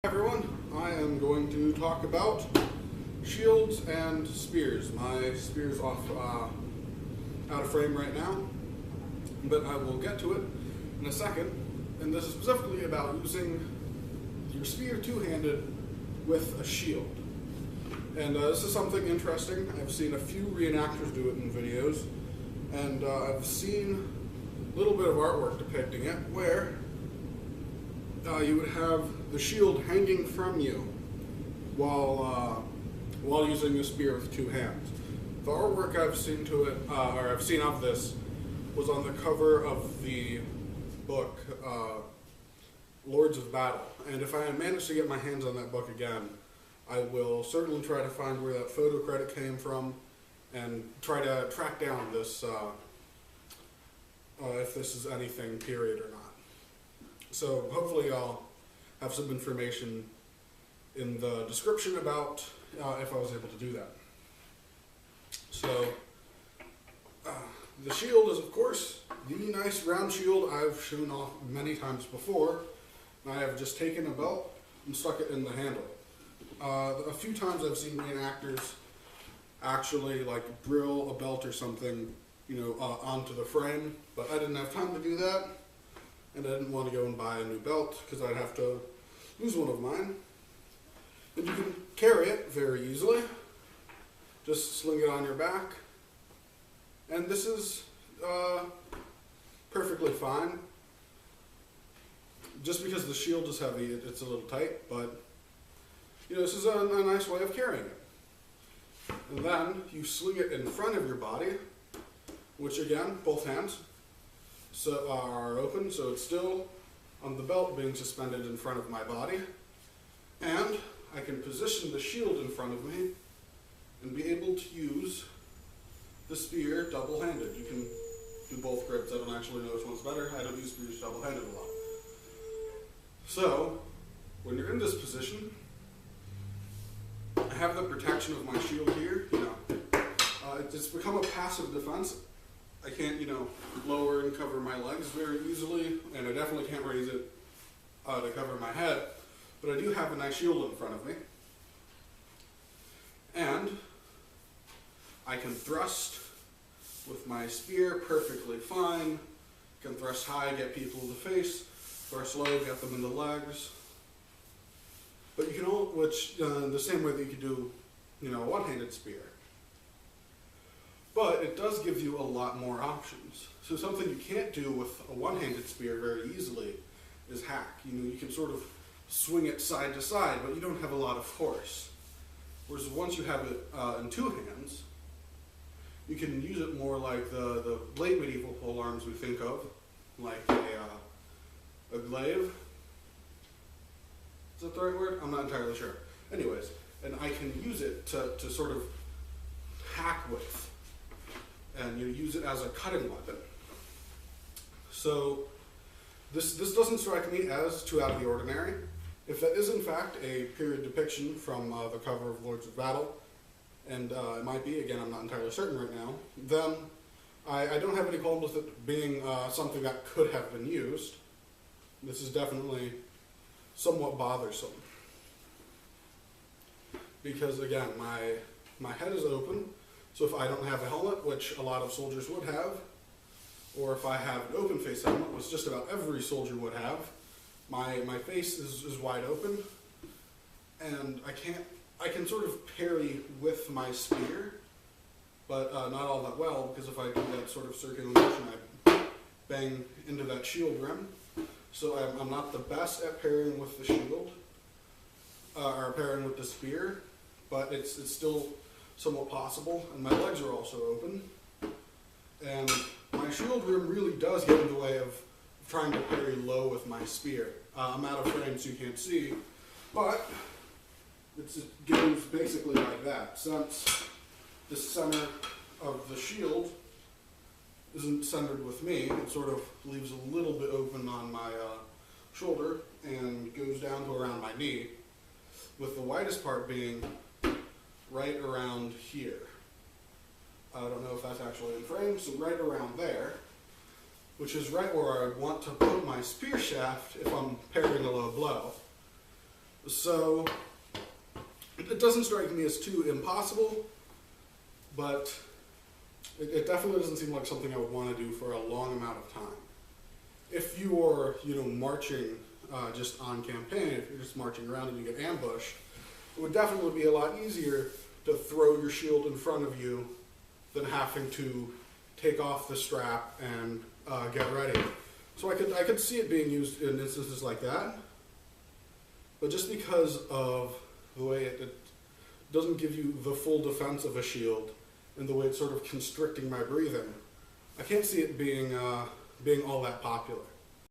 Hi everyone, I am going to talk about shields and spears. My spear's off out of frame right now, but I will get to it in a second. And this is specifically about using your spear two-handed with a shield. And this is something interesting. I've seen a few reenactors do it in videos, and I've seen a little bit of artwork depicting it where you would have the shield hanging from you while using the spear with two hands. The artwork I've seen of this was on the cover of the book Lords of Battle, and if I manage to get my hands on that book again, I will certainly try to find where that photo credit came from and try to track down this if this is anything period or not. So hopefully I'll have some information in the description about if I was able to do that. So the shield is, of course, the nice round shield I've shown off many times before. And I have just taken a belt and stuck it in the handle. A few times I've seen reenactors actually like drill a belt or something, onto the frame, but I didn't have time to do that. And I didn't want to go and buy a new belt because I'd have to lose one of mine. And you can carry it very easily. Just sling it on your back. And this is perfectly fine. Just because the shield is heavy, it's a little tight, but this is a nice way of carrying it. And then you sling it in front of your body, which again, both hands are open, so it's still on the belt being suspended in front of my body. And I can position the shield in front of me and be able to use the spear double-handed. You can do both grips. I don't actually know which one's better. I don't use spears double-handed a lot. So, when you're in this position, I have the protection of my shield here. It's become a passive defense. I can't, lower and cover my legs very easily, and I definitely can't raise it to cover my head, but I do have a nice shield in front of me. And I can thrust with my spear perfectly fine. Can thrust high, get people in the face, thrust low, get them in the legs. But you can the same way that you could do, a one-handed spear. But it does give you a lot more options. So something you can't do with a one-handed spear very easily is hack. You can sort of swing it side to side, but you don't have a lot of force. Whereas once you have it in two hands, you can use it more like the late medieval pole arms we think of, like a glaive. Is that the right word? I'm not entirely sure. Anyways, and I can use it to sort of hack with. And you use it as a cutting weapon. So this doesn't strike me as too out of the ordinary. If that is in fact a period depiction from the cover of Lords of Battle, and it might be, again I'm not entirely certain right now, then I don't have any qualms with it being something that could have been used. This is definitely somewhat bothersome. Because again, my head is open. So if I don't have a helmet, which a lot of soldiers would have, or if I have an open face helmet, which just about every soldier would have, my face is wide open, and I can sort of parry with my spear, but not all that well, because if I do that sort of circular motion, I bang into that shield rim. So I'm not the best at parrying with the shield, or parrying with the spear, but it's still somewhat possible, and my legs are also open, and my shield rim really does get in the way of trying to parry low with my spear. I'm out of frame so you can't see, but it goes basically like that. Since the center of the shield isn't centered with me, it sort of leaves a little bit open on my shoulder and goes down to around my knee, with the widest part being right around here. I don't know if that's actually in frame, so right around there, which is right where I want to put my spear shaft if I'm parrying a low blow. So it doesn't strike me as too impossible, but it definitely doesn't seem like something I would want to do for a long amount of time. If you're, marching just on campaign, if you're just marching around and you get ambushed, it would definitely be a lot easier to throw your shield in front of you than having to take off the strap and get ready. So I could see it being used in instances like that, but just because of the way it doesn't give you the full defense of a shield and the way it's sort of constricting my breathing, I can't see it being all that popular.